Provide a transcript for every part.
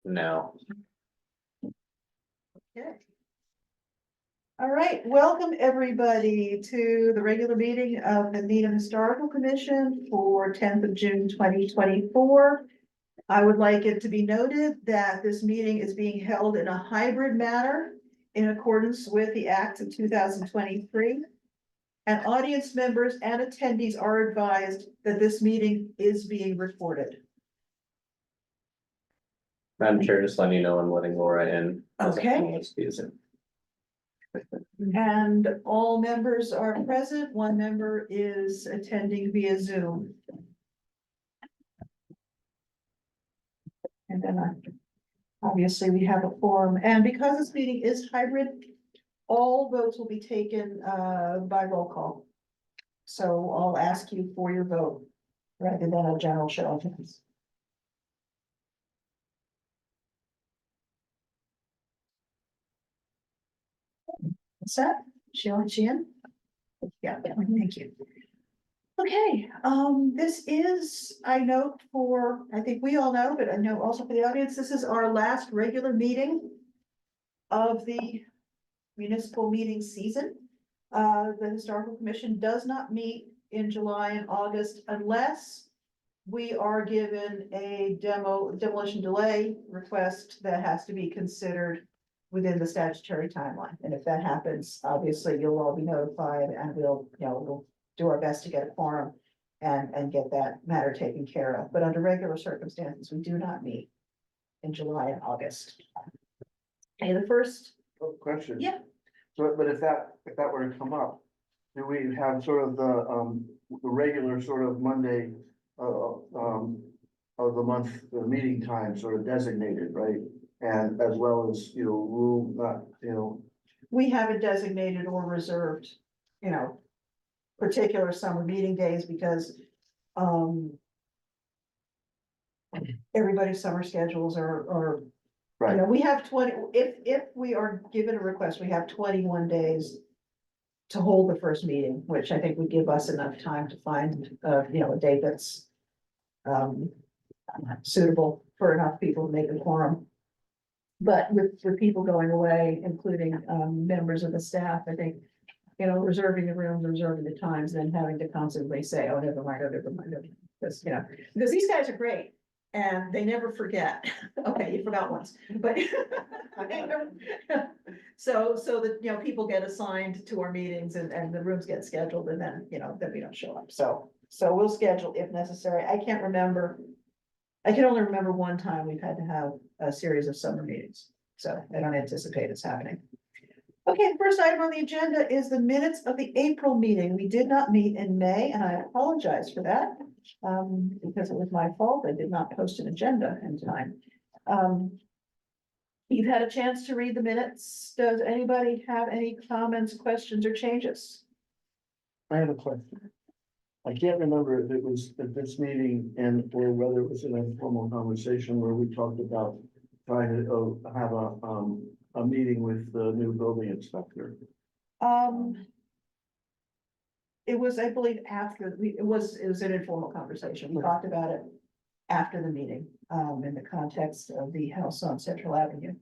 No. Okay. All right, welcome everybody to the regular meeting of the Needham Historical Commission for 10th of June 2024. I would like it to be noted that this meeting is being held in a hybrid manner in accordance with the Act of 2023. And audience members and attendees are advised that this meeting is being recorded. Madam Chair, just letting you know I'm letting Laura in. as a Okay. panelist via Zoom. And all members are present. One member is attending via Zoom. And then obviously we have a forum, and because this meeting is hybrid, all votes will be taken by roll call. So I'll ask you for your vote rather than a general show of hands. What's that? Sheehan? Yeah, thank you. Okay, this is, I note for, I think we all know, but I know also for the audience, this is our last regular meeting of the municipal meeting season. The Historical Commission does not meet in July and August unless we are given a demolition delay request that has to be considered within the statutory timeline. And if that happens, obviously you'll all be notified and we'll do our best to get a quorum and get that matter taken care of. But under regular circumstances, we do not meet in July and August. Okay, the first, Question. Yeah. So, but if that were to come up, do we have sort of the regular sort of Monday, of the month, the meeting time sort of designated, right? And as well as, room, not, we have it designated or reserved, particular summer meeting days because everybody's summer schedules are, right, we have 20, if we are given a request, we have 21 days to hold the first meeting, which I think would give us enough time to find, a date that's suitable for enough people to make a quorum. But with people going away, including members of the staff, I think, reserving the rooms, reserving the times, then having to constantly say, oh, never mind, because, because these guys are great. And they never forget. Okay, you forgot once, but. So that, people get assigned to our meetings and the rooms get scheduled and then, then we don't show up. So we'll schedule if necessary. I can only remember one time we've had to have a series of summer meetings. So I don't anticipate it's happening. Okay, the first item on the agenda is the minutes of the April meeting. We did not meet in May, and I apologize for that. Because it was my fault. I did not post an agenda in time. You've had a chance to read the minutes. Does anybody have any comments, questions, or changes? I have a question. I can't remember if it was at this meeting or whether it was an informal conversation where we talked about trying to have a meeting with the new building inspector. It was, I believe, it was an informal conversation. We talked about it after the meeting, in the context of the house on Central Avenue.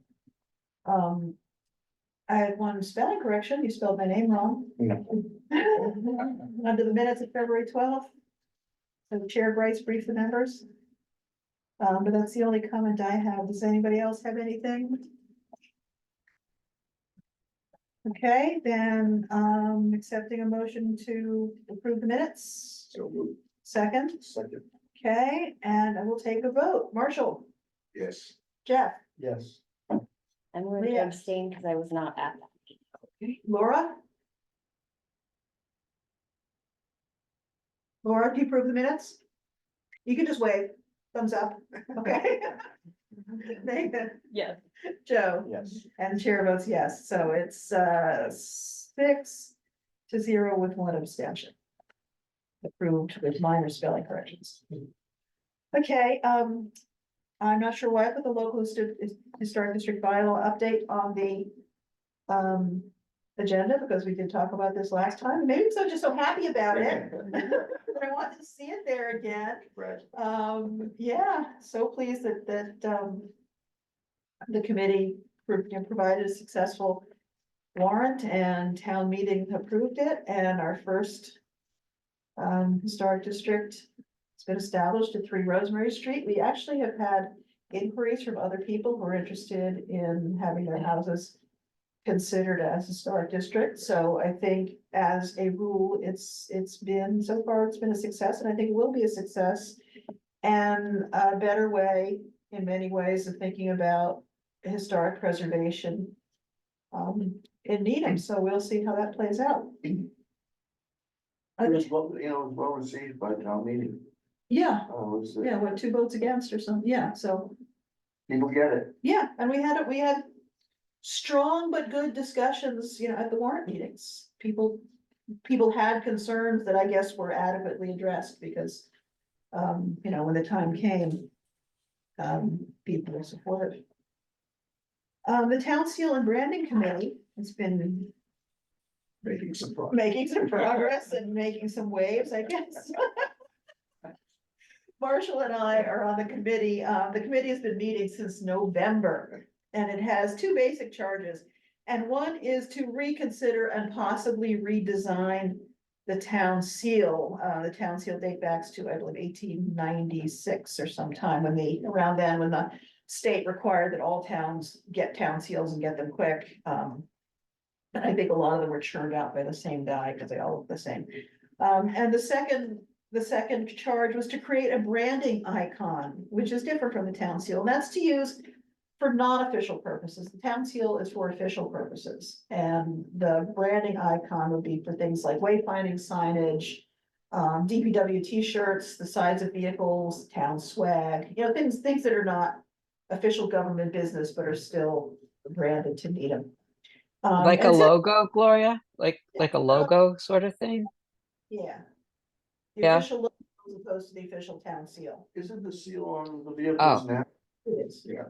I had one spelling correction. You spelled my name wrong. Under the minutes of February 12th. So the chair writes brief the members. But that's the only comment I have. Does anybody else have anything? Okay, then, accepting a motion to approve the minutes. So moved. Second, okay, and I will take a vote. Marshall, Yes. Jeff, Yes. I'm going to Leah. abstain because I was not at that. Laura? Laura, do you approve the minutes? You can just wave, thumbs up, okay? Nathan, Yes. Joe, Yes. and chair votes yes, so it's 6-0 with one abstention. Approved with minor spelling corrections. Okay, I'm not sure why I put the local historic district bylaw update on the agenda, because we did talk about this last time. Maybe because I'm just so happy about it. But I wanted to see it there again. Right. Yeah, so pleased that the committee provided a successful warrant and town meeting approved it, and our first historic district has been established at 3 Rosemary Street. We actually have had inquiries from other people who are interested in having their houses considered as historic district. So I think as a rule, it's been, so far, it's been a success, and I think it will be a success. And a better way, in many ways, of thinking about historic preservation in Needham. So we'll see how that plays out. It was well, you know, it was well received by town meeting. Yeah, Was, yeah, what, 2 votes against or something, yeah, so, people get it. yeah, and we had strong but good discussions, you know, at the warrant meetings. People had concerns that I guess were adequately addressed because, you know, when the time came, people were supportive. The Town Seal and Branding Committee has been Making some progress. making some progress and making some waves, I guess. Marshall and I are on the committee. The committee has been meeting since November, and it has 2 basic charges. And one is to reconsider and possibly redesign the town seal. The town seal date backs to, I believe, 1896 or sometime when around then, when the state required that all towns get town seals and get them quick. And I think a lot of them were churned out by the same guy because they all look the same. And the second charge was to create a branding icon, which is different from the town seal, and that's to use for non-official purposes. The town seal is for official purposes, and the branding icon would be for things like wayfinding signage, DPW t-shirts, the sides of vehicles, town swag, you know, things that are not official government business, but are still branded to Needham. Like a and so- logo, Gloria? Like a logo sort of thing? Yeah. The Yeah. official logo as opposed to the official town seal. Isn't the seal on the vehicles now? It is. Yeah.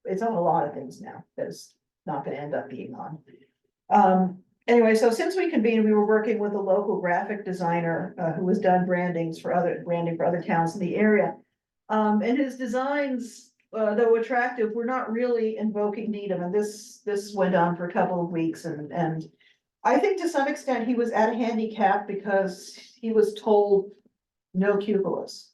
It's on a lot of things now, that it's not gonna end up being on. Anyway, so since we convened, we were working with a local graphic designer, who has done branding for other towns in the area. And his designs, though attractive, were not really invoking Needham, and this went on for a couple of weeks, and I think to some extent he was at a handicap because he was told no cupolas.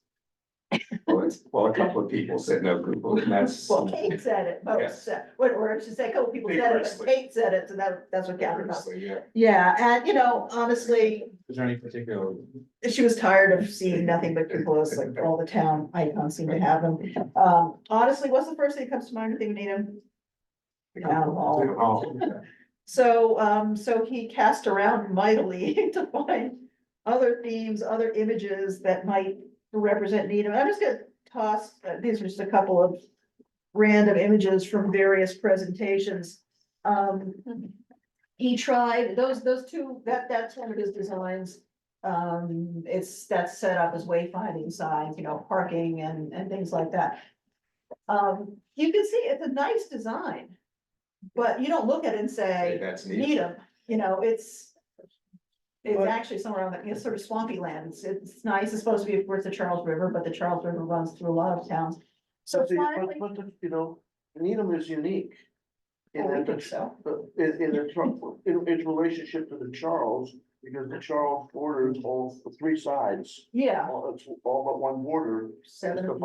Well, a couple of people said no Google, and that's. Well, Kate said it, most said, or I should say, a couple people said it, but Vigorously. Kate said it, so that's what counted. Yeah. Yeah, and you know, honestly, Is there any particular? she was tired of seeing nothing but cupolas, like all the town icons seem to have them. Honestly, what's the first thing that comes to mind when you think of Needham? Town hall. So he cast around mightily to find other themes, other images that might represent Needham. I'm just gonna toss, these are just a couple of random images from various presentations. He tried, those 2, that's one of his designs. That's set up as wayfinding signs, you know, parking and things like that. You can see it's a nice design, but you don't look at it and say, That's neat. Needham, you know, it's actually somewhere on the, it's sort of swampy land. It's nice. It's supposed to be, of course, the Charles River, but the Charles River runs through a lot of towns. So finally, You know, Needham is unique. oh, we In think so. its relationship to the Charles, because the Charles borders all 3 sides. Yeah. It's all but one border. Seven Is of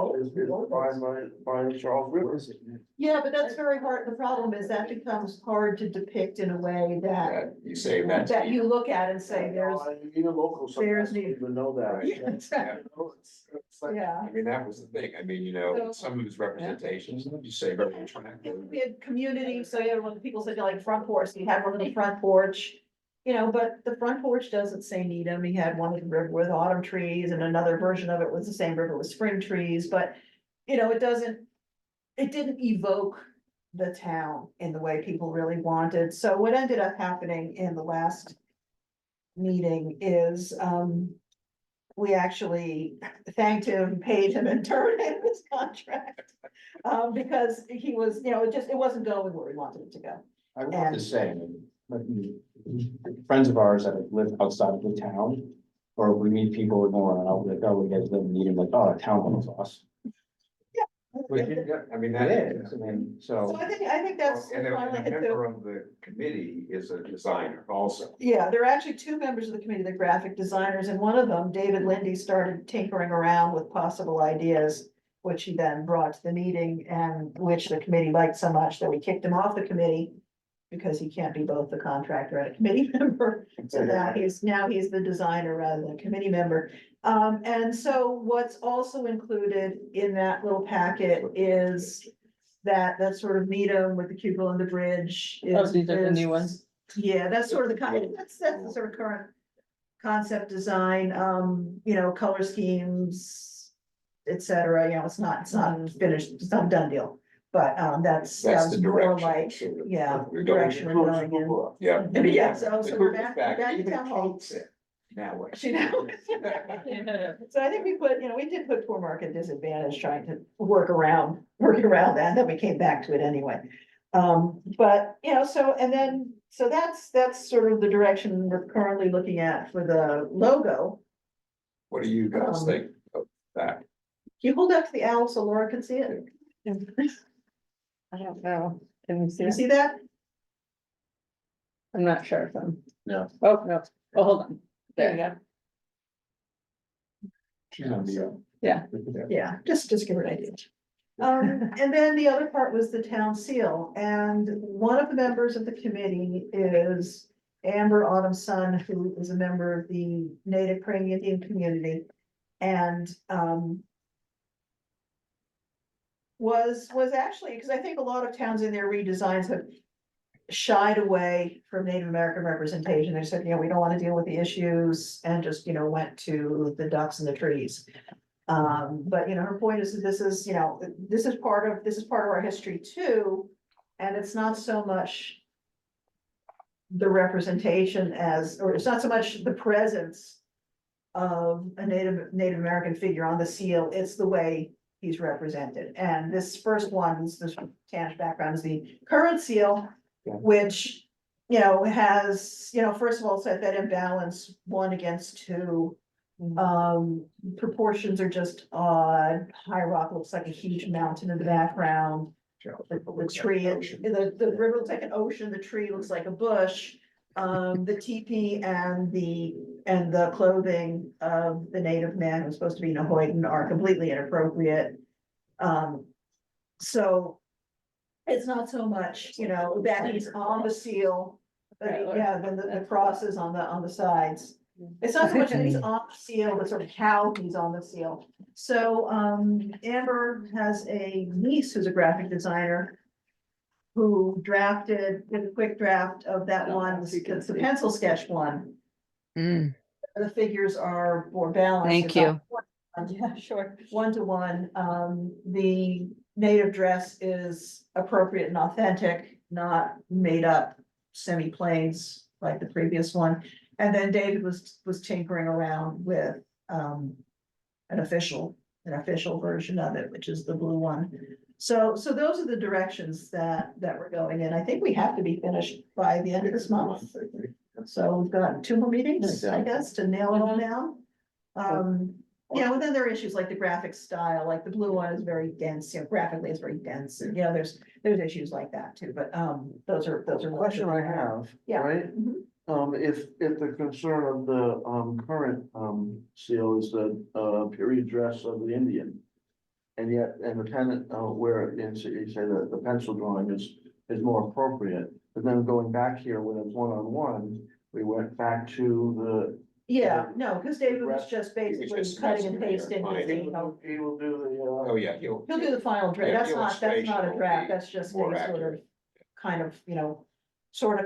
by the Charles River. Yeah, but that's very hard. The problem is that becomes hard to depict in a way that, You say that. that you look at and say, there's, Even locals there's sometimes don't even know that. yeah, exactly. Yeah. I mean, that was the thing. I mean, you know, So- some of his representations, you say very attractive. We had community, so yeah, when people said like front porch, you had one on the front porch. You know, but the front porch doesn't say Needham. He had one with the river with autumn trees, and another version of it was the same river with spring trees, but. You know, it didn't evoke the town in the way people really wanted. So what ended up happening in the last meeting is, we actually thanked him, paid him, and turned in his contract. Because he was, you know, it wasn't going where we wanted it to go. I want to say, like, friends of ours that have lived outside of the town, or we meet people with more, and I'll be like, oh, we guys live in Needham, like, oh, the town was awesome. I mean, that is, I mean, So so. I think that's. and a finally hit the- member of the committee is a designer also. Yeah, there are actually two members of the committee, the graphic designers, and one of them, David Lindy, started tinkering around with possible ideas, which he then brought to the meeting and which the committee liked so much that we kicked him off the committee because he can't be both the contractor and a committee member. So now he's the designer rather than a committee member. And so what's also included in that little packet is that sort of medium with the cupola and the bridge. Oh, is- these are the new is- ones? Yeah, that's sort of the kind, that's the sort of current concept design, color schemes, et cetera, it's not finished, it's not a done deal. But, That's that's the more direction. like, sort of, yeah, we're the going. direction we're going in. Yeah. Yeah, so The we're Cooper's back in even town hall. Kate said, now what? She knows. So I think we did put poor Mark at disadvantage trying to work around that, and then we came back to it anyway. But, so that's sort of the direction we're currently looking at for the logo. What do you guys Um, think of that? Can you hold up to the owl so Laura can see it? I don't know. Can you see Can you it? see that? I'm not sure if I'm. No. Oh, no. Oh, hold on. There you go. She's on the. Yeah, just give her an idea. And then the other part was the town seal, and one of the members of the committee is Amber Autumn Sun, who is a member of the Native Praying Indian community. And, was actually, because I think a lot of towns in their redesigns have shied away from Native American representation. They said, we don't want to deal with the issues and just, went to the ducks and the trees. But her point is that this is part of our history too. And it's not so much the representation or it's not so much the presence of a Native American figure on the seal, it's the way he's represented. And this first one, this tannish background is the current seal, Yeah. which, has, first of all, set that imbalance 1:2. Proportions are just odd. High Rock looks like a huge mountain in the background. The tree, the river looks like an ocean, the tree looks like a bush. The teepee and the clothing of the native man who's supposed to be Nahoitan are completely inappropriate. So it's not so much, that he's on the seal, but then the crosses on the sides. It's not so much that he's on the seal, but sort of how he's on the seal. So, Amber has a niece who's a graphic designer who did a quick draft of that one, it's the pencil sketch one. Mm, The figures are more balanced. Thank It's you. not Yeah, sure. 1-to-1. The native dress is appropriate and authentic, not made up semi-plains like the previous one. And then David was tinkering around with an official version of it, which is the blue one. So those are the directions that we're going in. I think we have to be finished by the end of this month. So we've got 2 more meetings, I guess, to nail it all down. And then there are issues like the graphic style, like the blue one is very dense, graphically it's very dense, and there's issues like that too, but those are. Question I have, Yeah. right? Mhm. If the concern of the current seal is the period dress of the Indian. And the tenant where you say that the pencil drawing is more appropriate, but then going back here when it's 1-on-1, we went back to Yeah, no, because David was just was basically just cutting and messing pasting. with the. it, He will do the. Oh, yeah, he'll He'll do the final draft, Yeah, that's the not a illustration draft, will be that's just a more sort of, accurate. kind of,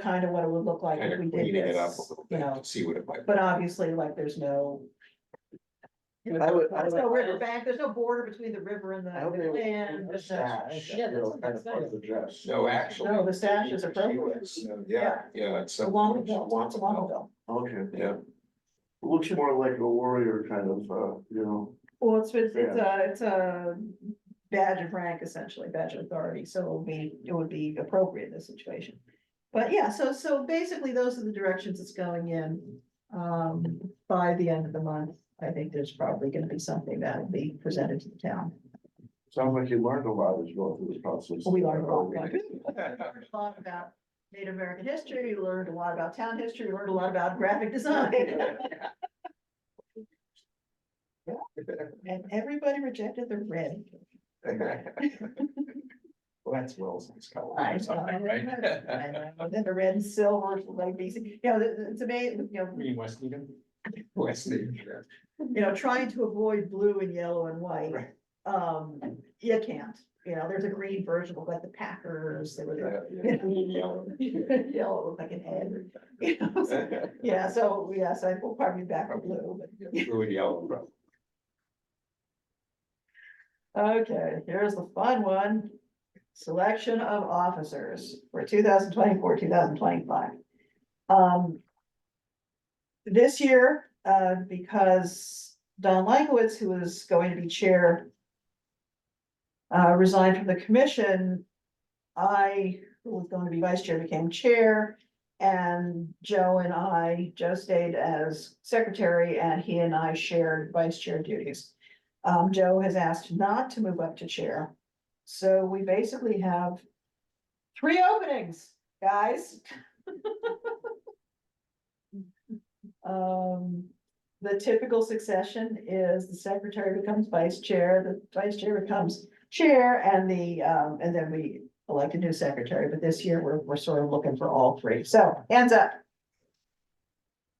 kind of what it would look like kind if of we did cleaning it up a this, little bit to see what it might. but obviously, like, there's no. There's no river bank, there's no border between the river and I hope the they will. land. there's no- Kind of part of the dress. No, actually. No, the sash is she appropriate. was, yeah, it's. A long ago, Wants a long ago. Okay. Yeah, Looks more like a warrior kind of, Well, it's a badge of rank, essentially, badge of authority, so it would be appropriate in this situation. But yeah, so basically, those are the directions it's going in. By the end of the month, I think there's probably gonna be something that will be presented to the town. Sounds like you learned a lot as you go through this process. We learned a lot. We learned a lot about Native American history, we learned a lot about town history, we learned a lot about graphic design. And everybody rejected the red. Well, that's Wilson's color. I or something, right? know. Then the red and silver, like these, you know, it's amazing, Green West Eden. West Navy, trying to avoid blue and yellow and white. Right. You can't, there's a green version of like the Packers, there was yeah, a. Yellow looked like an egg. Yeah, so I will probably be back on blue, but. blue and yellow, bro. Okay, here's the fun one. Selection of officers for 2024, 2025. This year, because Don Langowitz, who is going to be chair, resigned from the commission, I, who was going to be vice chair, became chair. And Joe stayed as secretary, and he and I shared vice chair duties. Joe has asked not to move up to chair. So we basically have 3 openings, guys. The typical succession is the secretary becomes vice chair, the vice chair becomes chair, and then we elect a new secretary. But this year, we're sort of looking for all 3. So hands up.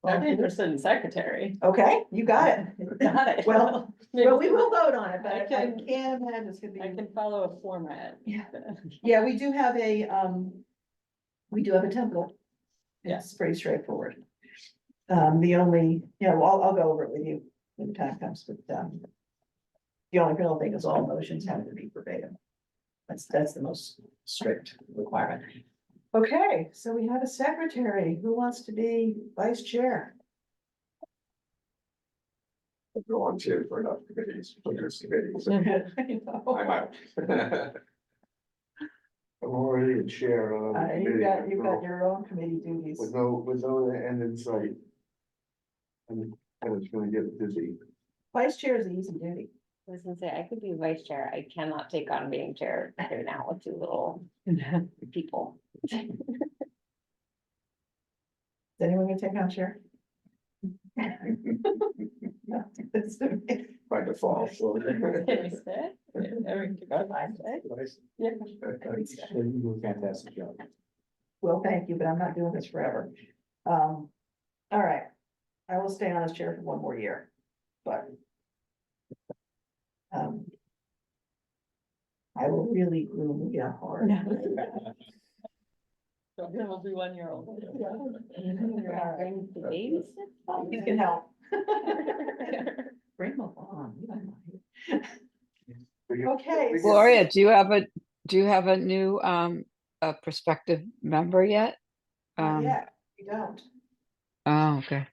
I'm interested in secretary. Okay, you got it. Got it. Well, we will vote on it, but I I can- can't imagine it's gonna be. I can follow a format. Yeah, we do have a template. Yeah. It's pretty straightforward. The only, I'll go over it with you when the time comes, but, the only real thing is all motions have to be verbatim. That's the most strict requirement. Okay, so we have a secretary. Who wants to be vice chair? Go on to for enough committees, there's committees. I'm out. I'm already a chair on. a You've committee you've got your own committee duties. With no end in sight. And it's gonna get busy. Vice chair is an easy duty. I was gonna say, I could be vice chair. I cannot take on being chair right now with 2 little people. Is anyone gonna take on chair? By default, so. You do a fantastic job. Well, thank you, but I'm not doing this forever. All right. I will stay on as chair for 1 more year, but. I will really groom you hard. It'll be 1 year old. You can help. Bring them on. Okay. Gloria, do you have a new, a prospective member yet? Yeah, you don't. Oh, okay.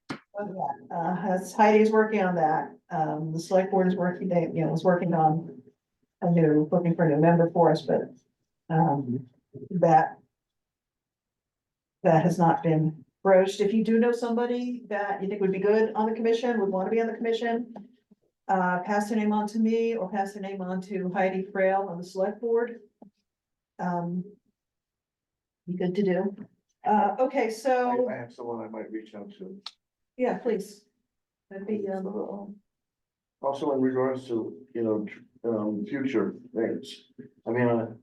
As Heidi's working on that, the select board is working, is working on looking for a new member for us, but, that has not been broached. If you do know somebody that you think would be good on the commission, would want to be on the commission, pass their name on to me or pass their name on to Heidi Frail on the select board. Be good to do. Okay, so, I have someone I might reach out to. yeah, please. That'd be, Also in regards to, future things. I mean,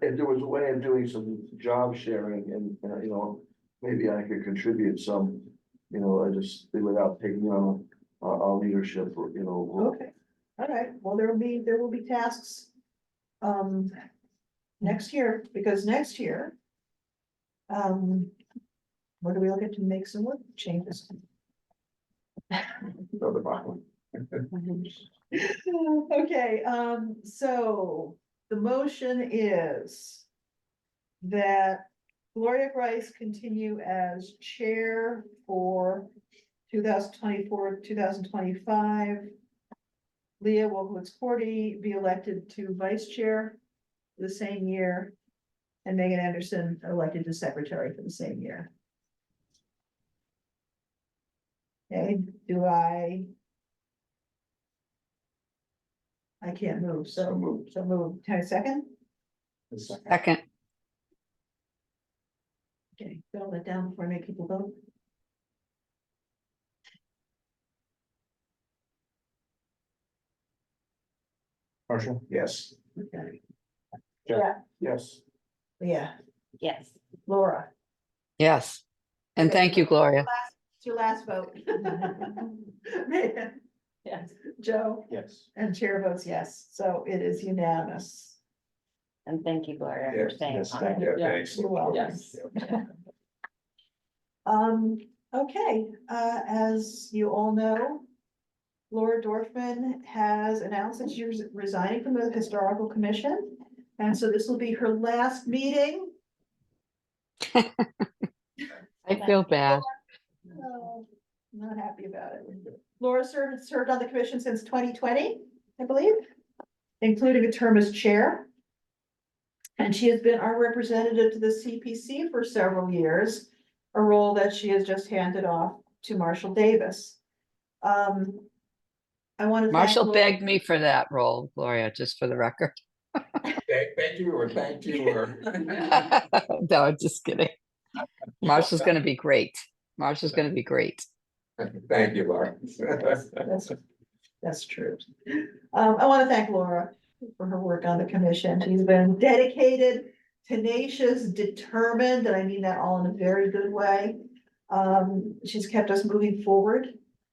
if there was a way of doing some job sharing and, maybe I could contribute some, I just, without taking on our leadership or, okay, all right, well, there will be tasks. Next year, because next year. What are we looking to make some work changes? Throw the bottom. Okay, so the motion is that Gloria Grice continue as chair for 2024, 2025. Leah Wolkowitz Cordy be elected to vice chair the same year. And Megan Anderson elected to secretary for the same year. Okay, do I I can't move, So so, moved. so move. Can I second? The second. Second, Okay, don't let down before I make people vote. Marshall? Yes. Okay. Jeff? Yeah. Yes. Yeah, Yes. Laura. yes. And thank you, Gloria. It's your last vote. Megan, Yes. Joe, Yes. and chair votes yes, so it is unanimous. And thank you, Gloria, for Yes, staying yes, on thank it. you, Yeah, thanks. you're welcome. Yes. Okay, as you all know, Laura Dorfman has announced that she's resigning from the Historical Commission. And so this will be her last meeting. I feel bad. No, not happy about it. Laura served on the commission since 2020, I believe, including a term as chair. And she has been our representative to the CPC for several years, a role that she has just handed off to Marshall Davis. I want to thank Marshall Laura- begged me for that role, Gloria, just for the record. Thank you, or thank you, or. No, I'm just kidding. Marshall's gonna be great. Marshall's gonna be great. Thank you, Laura. That's true. I want to thank Laura for her work on the commission. She's been dedicated, tenacious, determined, and I mean that all in a very good way. She's kept us moving forward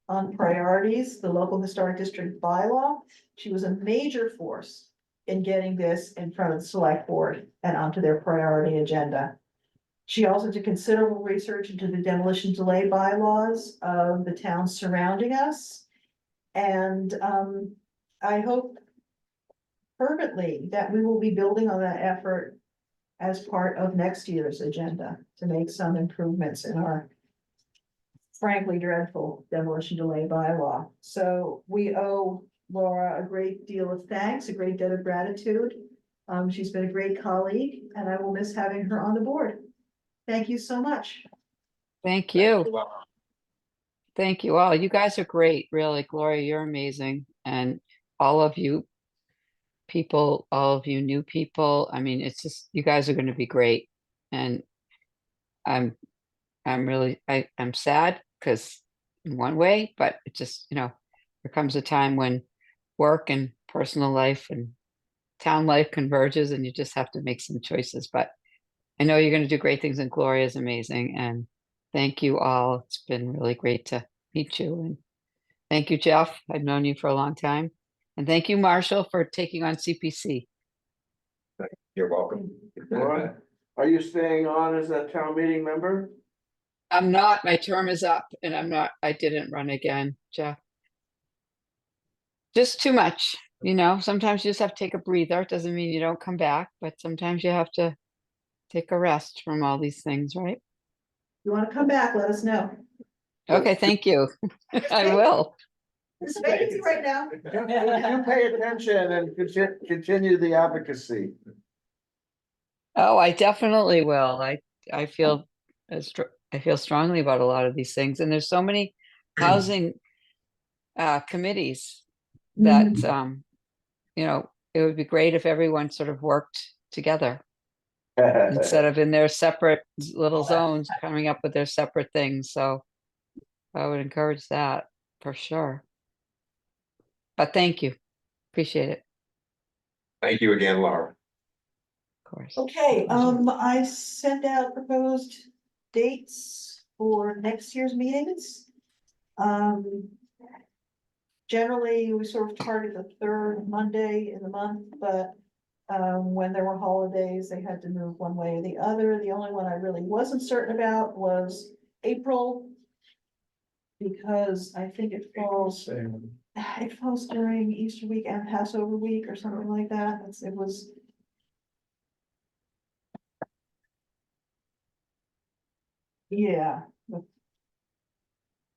on priorities, the local historic district bylaw. She was a major force in getting this in front of the select board and onto their priority agenda. She also did considerable research into the demolition delay bylaws of the towns surrounding us. And I hope fervently that we will be building on that effort as part of next year's agenda to make some improvements in our frankly dreadful demolition delay bylaw. So we owe Laura a great deal of thanks, a great debt of gratitude. She's been a great colleague and I will miss having her on the board. Thank you so much. Thank you. Thank you all. You guys are great, really. Gloria, you're amazing. And all of you people, all of you new people, I mean, it's just, you guys are gonna be great. And I'm I'm sad because in one way, but it just, there comes a time when work and personal life and town life converges and you just have to make some choices. But I know you're gonna do great things and Gloria is amazing. And thank you all. It's been really great to meet you. And thank you, Jeff. I've known you for a long time. And thank you, Marshall, for taking on CPC. You're welcome. Laura, are you staying on as a town meeting member? I'm not, my term is up and I didn't run again, Jeff. Just too much, sometimes you just have to take a breather. It doesn't mean you don't come back, but sometimes you have to take a rest from all these things, right? If you want to come back, let us know. Okay, thank you. I will. There's a vacancy right now. You pay attention and continue the advocacy. Oh, I definitely will. I feel I feel strongly about a lot of these things, and there's so many housing committees that it would be great if everyone sort of worked together instead of in their separate little zones coming up with their separate things. So I would encourage that for sure. But thank you. Appreciate it, Thank you again, Laura. of course. Okay, I sent out proposed dates for next year's meetings. Generally, we sort of target the third Monday in the month, but when there were holidays, they had to move one way or the other. The only one I really wasn't certain about was April. Because I think it falls during Easter week and Passover week or something like that. It was. Yeah. The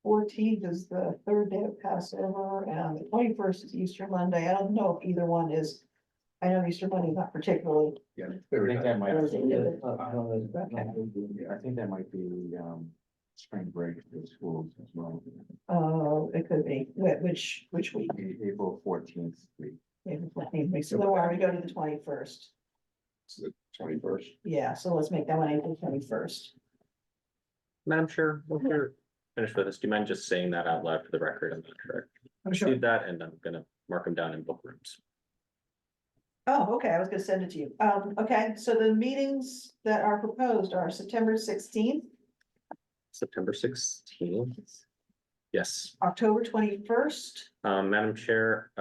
14th is the third day of Passover and the 21st is Easter Monday. I don't know if either one is. I know Easter Monday is not particularly. Yeah. I think that might, Thursday, yeah. I think that might be, spring break for the schools as well. Oh, it could be. Which week? April 14th week. April 14th. So why don't we go to the 21st? It's the 21st. Yeah, so let's make that one April 21st. Madam Chair, once you're finished with this, do you mind just saying that out loud for the record? I'm not sure. I'm Do that, and I'm gonna mark them down in book rooms. Oh, okay, I was gonna send it to you. Okay, so the meetings that are proposed are September 16th, September 16th. Yes, October 21st. Madam Chair,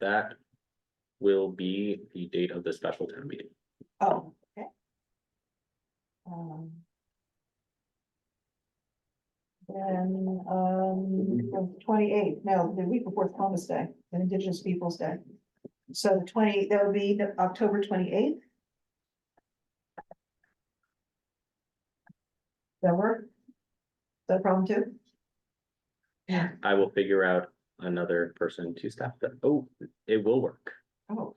that will be the date of the special town meeting. Oh, okay. Um. Then, 28th, no, the week before Columbus Day, and Indigenous Peoples' Day. So that would be the October 28th. That work? Is that a problem too? Yeah. I will figure out another person to staff that. Oh, it will work. Oh,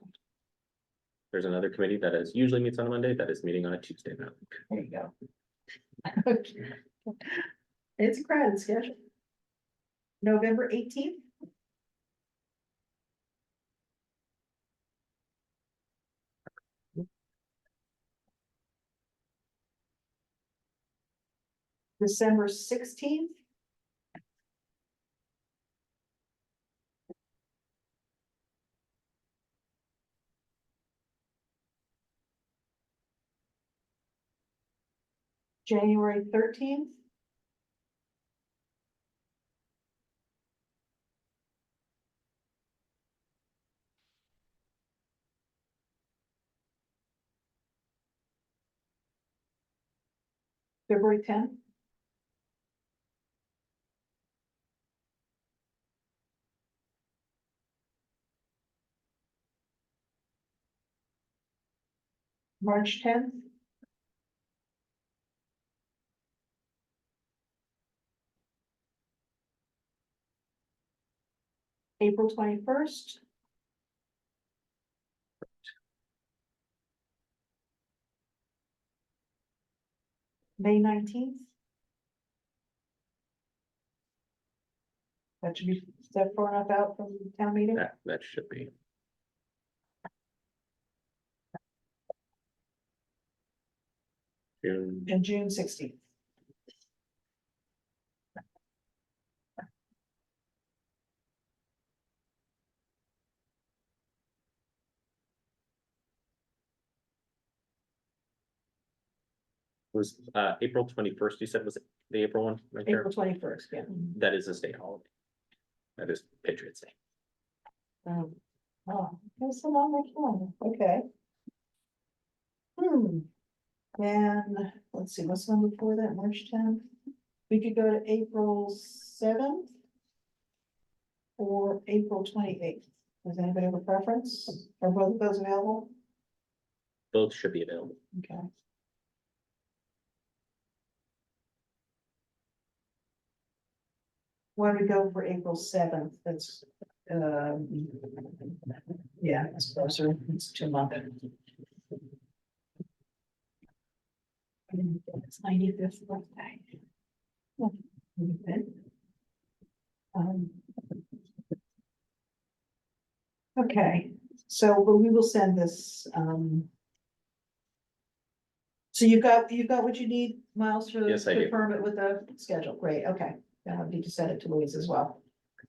There's another committee that is usually meets on a Monday that is meeting on a Tuesday now. there you go. It's a crowded schedule. November 18th. December 16th. January 13th. February 10th. March 10th. April 21st. May 19th. That should be set far enough out from the town meeting. That should be. June. And June 16th. Was April 21st, you said was the April one, right there? April 21st, yeah. That is a state holiday. That is Patriots Day. Oh, that's a long one, okay. And let's see, what's the one before that, March 10th? We could go to April 7th. Or April 28th. Does anybody have a preference? Are both of those available? Both should be available. Okay. Why don't we go for April 7th? That's, yeah, it's closer, it's 2 months. It's 95th birthday. Okay. Okay, so but we will send this, so you've got what you need, Miles, to Yes, I do. confirm it with the schedule, great, okay. Then I'll need to send it to Louise as well.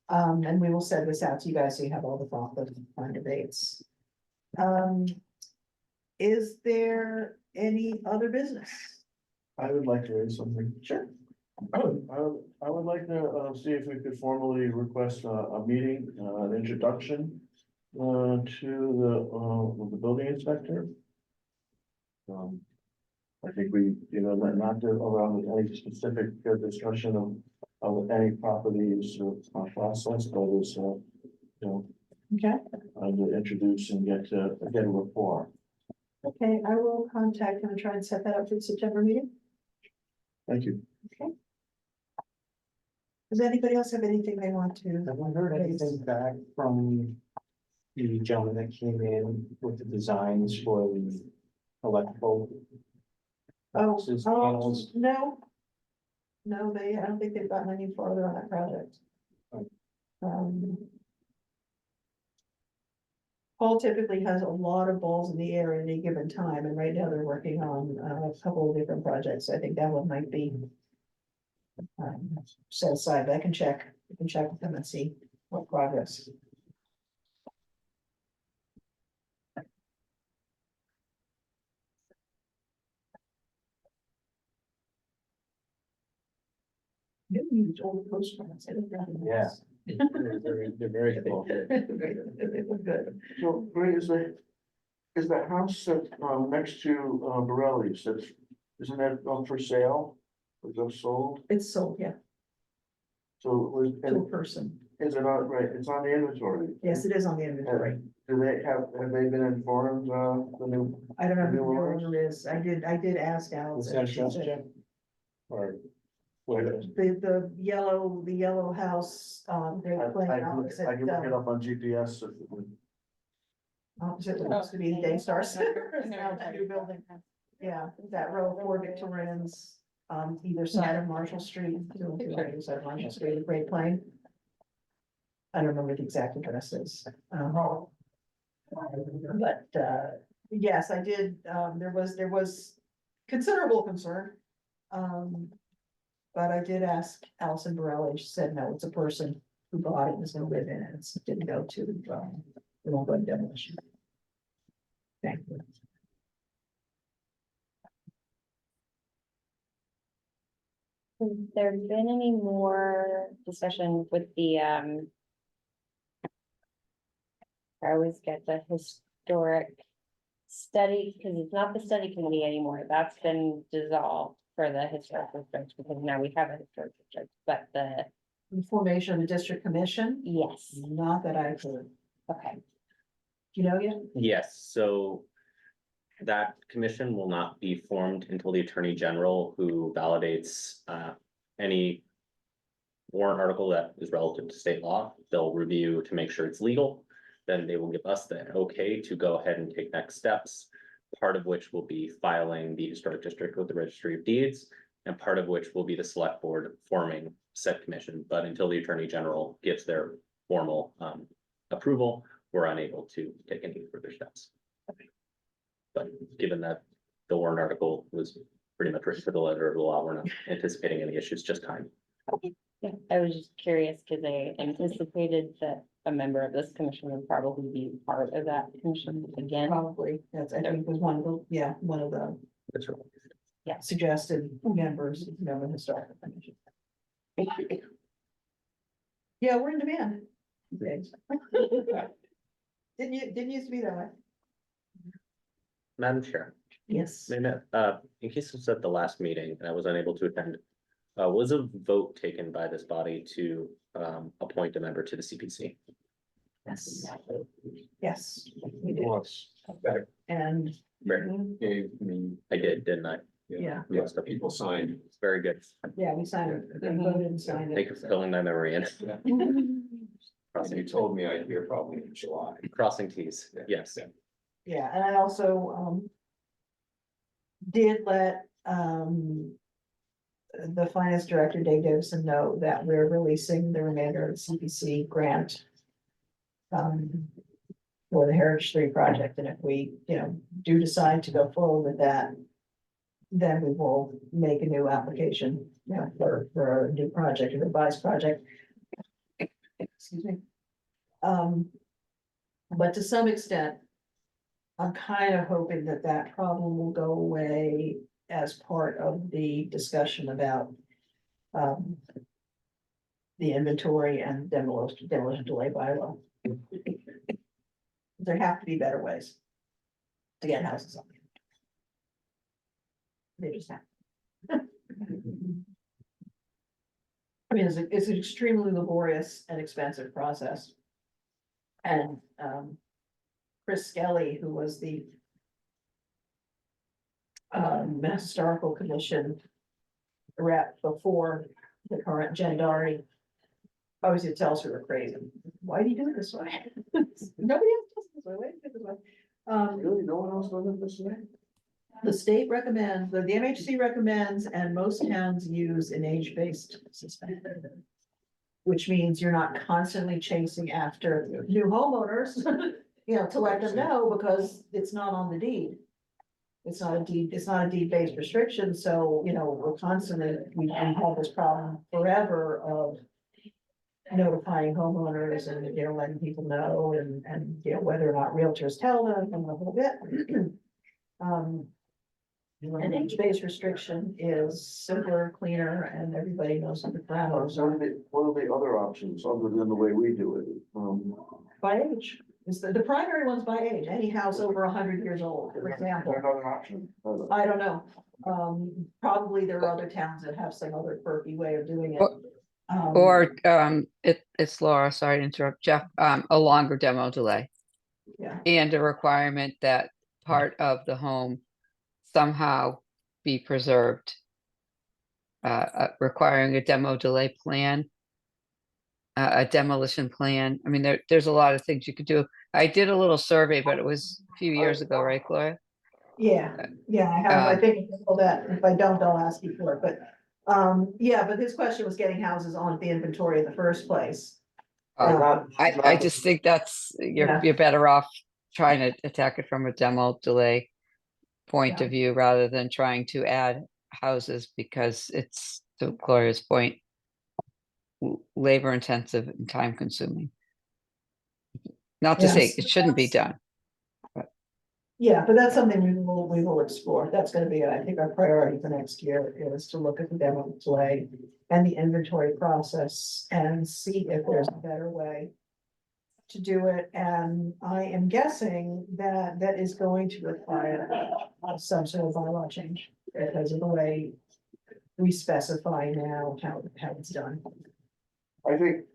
And we will send this out to you guys, so you have all the thought, the fine debates. Is there any other business? I would like to raise something. Sure. I would like to, see if we could formally request a meeting, an introduction, to the building inspector. I think we, not to around with any specific discussion of any properties or process, but is, Okay, to introduce and get a rapport. okay, I will contact him and try and set that up for the September meeting. Thank you. Does anybody else have anything they want to? Have I heard anything back from the gentleman that came in with the designs for the electrical? Oh, boxes, oh, panels? no. No, I don't think they've gotten any farther on that project. Oh. Paul typically has a lot of balls in the air at any given time, and right now they're working on a couple of different projects. I think that one might be set aside, but I can check with them and see what progress. You use all the postcards. I don't know. Yeah. They're very cool. They look good. So, Ray, is that house that, next to, Borelli's, isn't that up for sale? Was that sold? It's sold, yeah, So it was, to a person. is it on, right, it's on the inventory? Yes, it is on the inventory. Do they have they been informed, the new, I don't know who the New owners? owner is. I did ask Alice. Was that just Jim? Or? what is it? The yellow house, they're I playing can look it up on GPS. if it would- opposite what used to be the Daystar Center. It's now a new building. Yeah, that row of 4 Victorians, either side of Marshall Street, either side of Marshall Street, in Great Plain. I don't remember the exact address is. But, yes, I did, there was considerable concern. But I did ask Allison Borelli, she said, no, it's a person who bought it, and is gonna live in it, it didn't go to, it won't go to demolition. Thank you. Has there been any more discussion with the, I always get the historic study, because it's not the study committee anymore, that's been dissolved for the historic district, because now we have a historic district, but The formation of the district commission, yes, not that I've heard, okay. do you know yet? Yes, so that commission will not be formed until the Attorney General, who validates any warrant article that is relative to state law. They'll review to make sure it's legal. Then they will give us the okay to go ahead and take next steps. Part of which will be filing the historic district with the Registry of Deeds, and part of which will be the select board forming said commission. But until the Attorney General gives their formal approval, we're unable to take any further steps. But given that the warrant article was pretty much written to the letter of the law, we're not anticipating any issues, just time. Yeah, I was just curious, because I anticipated that a member of this commission would probably be part of that commission again. Probably, that's, I think was one of the, That's right. suggested members, of the historical commission. Yeah, we're in demand. these days. Didn't used to be that way. Madam Chair, Yes. in case it's at the last meeting and I was unable to attend, was a vote taken by this body to appoint a member to the CPC? Yes. Yes, we did, Once, that and. Right. gave me, I did, didn't I? Yeah, Most of people signed. It's very good. yeah, we signed it, they voted and signed it. Thank you for filling my memory in. And you Crossing, told me I'd hear probably in July. crossing Ts, Yeah. yes. Yeah, and I also, did let, the finance director, Dave Davison, know that we're releasing the remainder of the CPC grant. For the Heritage 3 project, and if we, do decide to go forward with that. Then we will make a new application, for a new project, a revised project. Excuse me. But to some extent. I'm kind of hoping that that problem will go away as part of the discussion about. The inventory and demolition delay bylaw. There have to be better ways. To get houses on. They just have. I mean, it's an extremely laborious and expensive process. And, Chris Skelly, who was the historical commission rep before the current Jen Doherty, always would tell us we were crazy. Why do you do it this way? Nobody else does it this way. Why do you do it this way? Really, no one else does it this way? The state recommends, the MHC recommends, and most towns use an age-based system. Which means you're not constantly chasing after new homeowners. you know, to let them know, because it's not on the deed. It's not a deed-based restriction, so, you know, we're constantly, we've had this problem forever of notifying homeowners and, you know, letting people know and, you know, whether or not realtors tell them and the whole bit. An age-based restriction is simpler, cleaner, and everybody knows what the parameters So are. what are the other options other than the way we do it? By age, is the primary one's by age, any house over 100 years old, for example. Is there another option? I don't know, probably there are other towns that have some other quirky way of doing it. Or, it's Laura, sorry to interrupt, Jeff, a longer demo delay. Yeah. And a requirement that part of the home somehow be preserved. Requiring a demo delay plan. A demolition plan. I mean, there's a lot of things you could do. I did a little survey, but it was a few years ago, right, Gloria? Yeah, I have, I think, all that, if I don't, I'll ask you for it, but, yeah, but his question was getting houses on the inventory in the first place. I just think that's, Yeah. you're better off trying to attack it from a demo delay point Yeah. of view rather than trying to add houses, because it's, to Gloria's point, labor intensive and time consuming. Not to say Yes, it shouldn't be that's- done. Yeah, but that's something we will explore. That's gonna be, I think, our priority for next year is to look at the demo delay and the inventory process and see if there's a better way to do it. And I am guessing that that is going to require some sort of bylaw change because of the way we specify now how it's done. I think.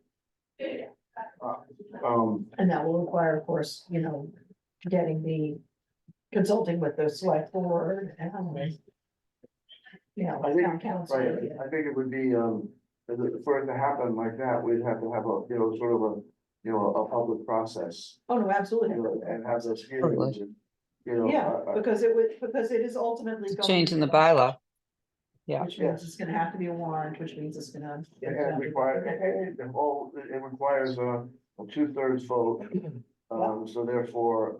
And that will require, of course, you know, getting the consulting with the select board and, you know, I think, town council. right, I think it would be, for it to happen like that, we'd have to have a, you know, sort of a, you know, a public process. Oh, no, You absolutely. know, and have those hearings and, you know. Yeah, because it is ultimately. It's going changing to the be- bylaw. Yeah. Which means it's gonna have to be a warrant, which means it's gonna. It requires a 2/3 vote. So therefore,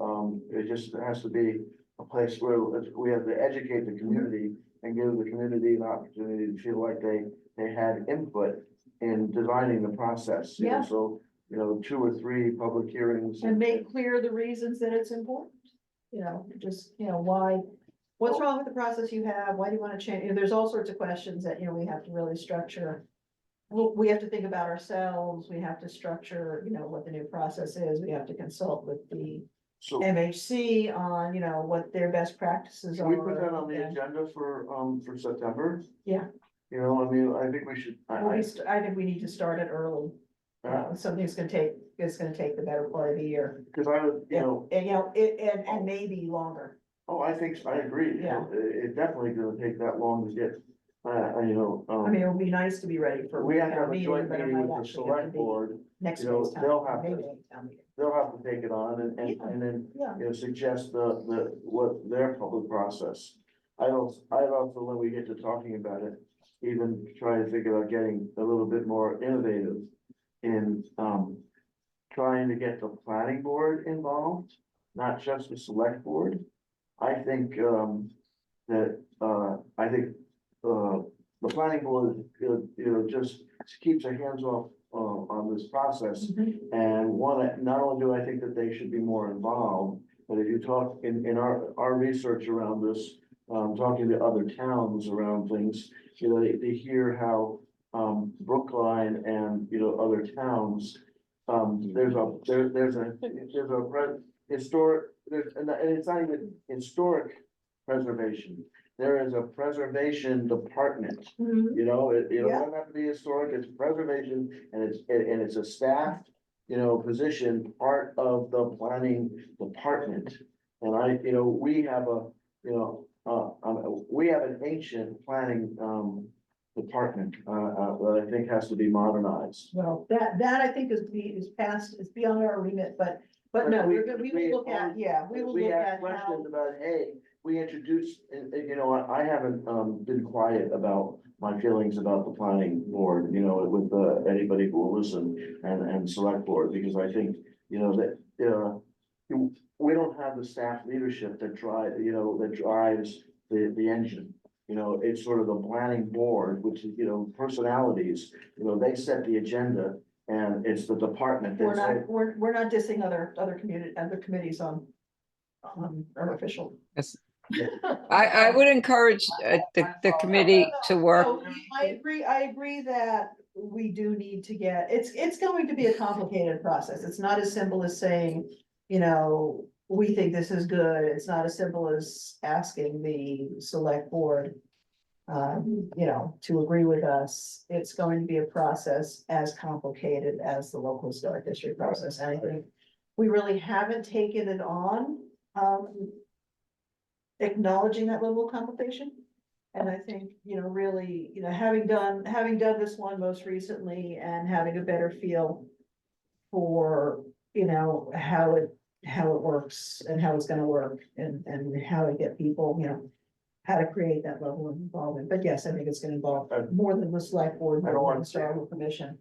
it just has to be a place where we have to educate the community and give the community an opportunity to feel like they had input in designing the process. You know, Yeah. So, you know, 2 or 3 public hearings. And make clear the reasons that it's important, you know, just, you know, why, what's wrong with the process you have, why do you wanna change, you know, there's all sorts of questions that, you know, we have to really structure. Well, we have to think about ourselves, we have to structure, you know, what the new process is, we have to consult with the So MHC on, you know, what their best practices can are. we put that on the and- agenda for September? Yeah. You know, I mean, I think we should. Well, I think we need to start it early, something's gonna take, it's gonna take the better part of the year. Cause I would, you know. And, you know, and maybe longer. Oh, I think, I agree. Yeah. It definitely gonna take that long to get, you know, I mean, it would be nice to be ready for. we have to town have a meeting, joint but it meeting might with the actually have to select be board. Next you know, week's town, they'll have maybe to- next town meeting. They'll have to take it on and Yeah. then, Yeah, you know, suggest what their public process. I also, when we get to talking about it, even try to think about getting a little bit more innovative in, trying to get the planning board involved, not just the select board. I think, the planning board, you know, just keeps their hands off, on this process. Mhm. And not only do I think that they should be more involved, but if you talk in our research around this, talking to other towns around things, you know, they hear how, Brookline and, you know, other towns, there's a historic, and it's not even historic preservation. There is a preservation department. Mhm. You know, it Yeah. doesn't have to be historic, it's preservation, and it's a staff, you know, position, part of the planning department. And you know, we have a, you know, we have an ancient planning, department, that I think has to be modernized. Well, that I think is past, is beyond our remit, but no, we will look at, yeah, we will We look have at how. questions about, hey, we introduced, and, you know, I haven't, been quiet about my feelings about the planning board, you know, with, anybody who will listen and select board, because I think, you know, that, we don't have the staff leadership that drives the engine. You know, it's sort of the planning board, which is, personalities, they set the agenda and it's the department We're that's. not, we're not dissing other committees on unofficial. Yes. I would encourage the committee to work. No, I agree that we do need to get, it's going to be a complicated process. It's not as simple as saying, we think this is good. It's not as simple as asking the select board. To agree with us. It's going to be a process as complicated as the local historic district process. And I think we really haven't taken it on, acknowledging that level of complication. And I think, really, having done this one most recently and having a better feel for, how it works and how it's gonna work and how to get people, how to create that level of involvement. But yes, I think it's gonna involve more than the select board, I don't more than want the historical commission.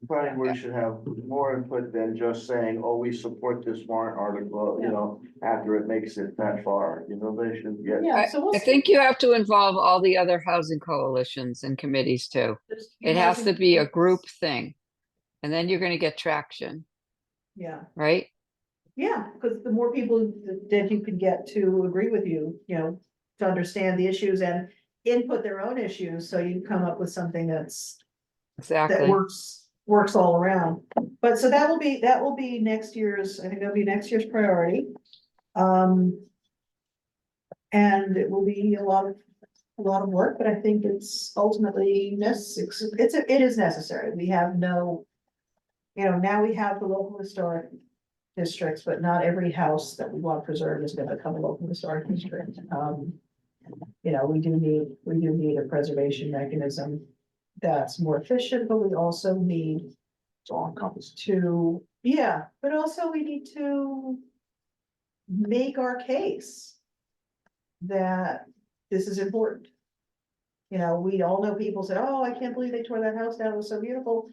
The planning board should have more input than just saying, oh, we support this warrant article, after it makes it that far, they should get. Yeah, so we'll I see. think you have to involve all the other housing coalitions and committees too. There's It has to housing- be a group thing. And then you're gonna get traction, Yeah, right? yeah, because the more people that you can get to agree with you, to understand the issues and input their own issues, so you come up with something that Exactly. works all around. But so that will be next year's, I think that'll be next year's priority. And it will be a lot of work, but I think it's ultimately necessary. It is necessary. We have no, now we have the local historic districts, but not every house that we want preserved is gonna become a local historic district. We do need a preservation mechanism that's more efficient, but we also need to, but also we need to make our case that this is important. We all know people say, oh, I can't believe they tore that house down, it was so beautiful.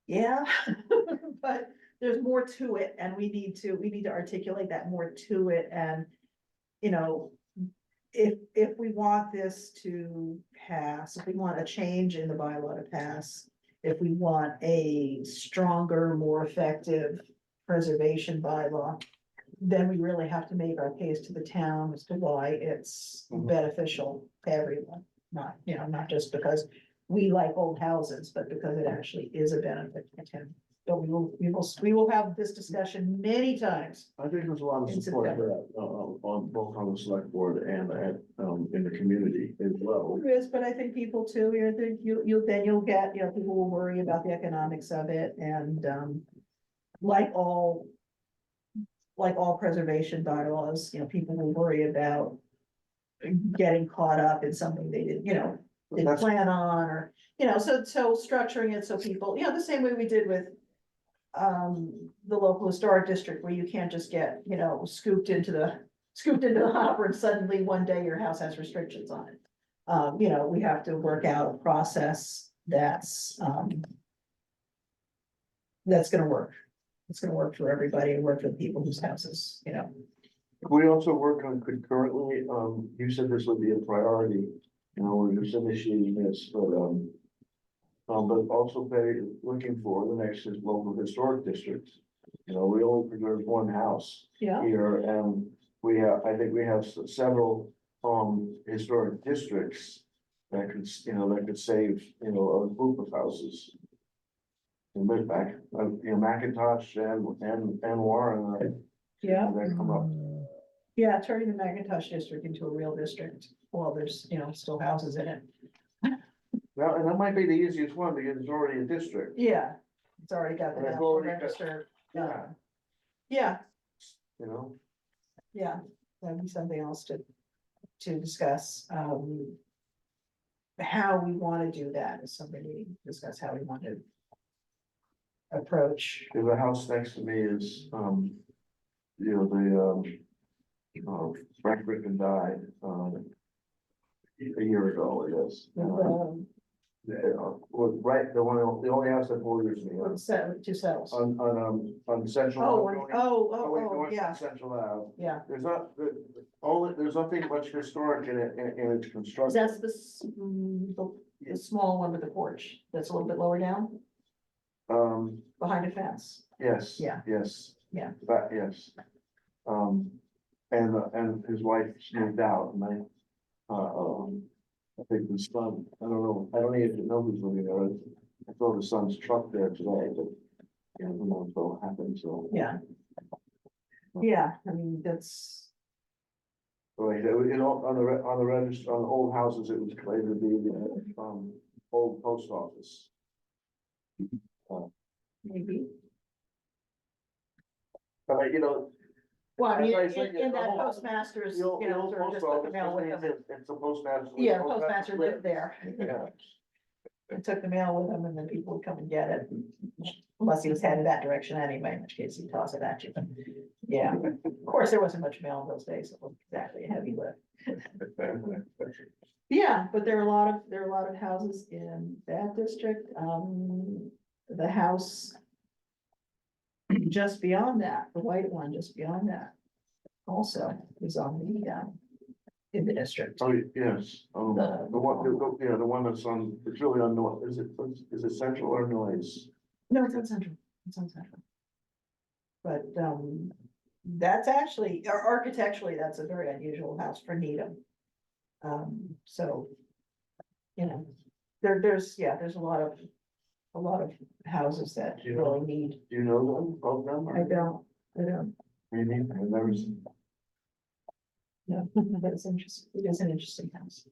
Yeah, but there's more to it, and we need to articulate that more to it, and, if we want this to pass, if we want a change in the bylaw to pass, if we want a stronger, more effective preservation bylaw, then we really have to make our case to the town as to why it's beneficial to everyone. Not just because we like old houses, but because it actually is a benefit to the town. But we will have this discussion many times. I think there's a lot of In support for September. that, on both on the select board and in the community as well. There is, but I think people too, you'll get, people will worry about the economics of it and, like all preservation bylaws, people will worry about getting caught up in something they didn't That's- plan on, or, so structuring it so people, the same way we did with the local historic district, where you can't just get, scooped into the hopper and suddenly one day your house has restrictions on it. We have to work out a process that's gonna work. It's gonna work for everybody and work for the people whose houses, We also work on concurrently, you said this would be a priority, we're just initiating this, but also looking for the next local historic district. We only preserve one house Yeah. here, and I think we have several, historic districts that could save, a group of houses. And with back, McIntosh and Warren, Yeah. that come up. Yeah, turning the McIntosh district into a real district, well, there's, still houses in it. Well, and that might be the easiest one because it's already a district, Yeah, it's already got the And it's national already got- register. yeah, Yeah, yeah. that'd be something else to discuss, how we wanna do that is something we discuss, how we want to approach. The house next to me is, Frank Ricken died, a year ago, I guess. Right, the only house that borders me, Or the set, two cells. on Central. Oh, Ave, going- oh, going north on yeah, Central Ave, yeah. there's nothing much historic in it, in its construction. That's the small one with the porch, that's a little bit lower down, behind a fence. Yes. Yeah. Yes. Yeah. That, yes. And his wife moved out, and I think his son, I don't know, I don't even know who's living there. I saw the son's truck there today, but, you know, who knows what happened, so. Yeah. Yeah, I mean, that's, Right, on the register, on the old houses, it was claimed to be the, old post office. maybe, But, you know, well, I mean, As I said, in that the whole- postmaster's, the old, you know, post sort of just took the office, mail with just them. means it's a postmaster. Yeah, postmaster lived there. Yeah. And took the mail with him, and then people would come and get it, unless he was headed that direction anyway, in which case he'd toss it at you. Yeah, of course, there wasn't much mail in those days, so it wasn't exactly a heavy lift. Yeah, but there are a lot of houses in that district, the house. Just beyond that, the white one just beyond that. Also is on in the district. Oh, yes, the one that's on, it's really on north, is it central or noise? No, it's on central, it's on central. But, that's actually, or architecturally, that's a very unusual house for Needham. So. You know, there's a lot of houses that Yeah. really need, Do you know them, both of them? I don't, Maybe, I've never seen. no, but it's interesting, it is an interesting house.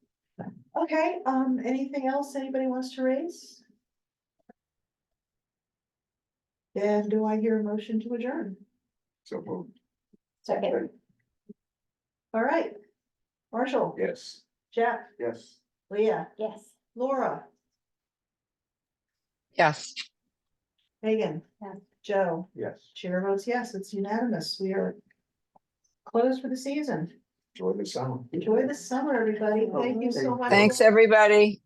Okay, anything else anybody wants to raise? Then do I hear a motion to adjourn? So, Second. All right. Marshall, yes. Jeff, Yes. Leah, Yes. Laura, Yes. Megan. Yes. Joe, Yes. chair votes yes, it's unanimous. We are closed for the season. Enjoy the summer. Enjoy the summer, everybody. Thank you so much. Thanks, everybody.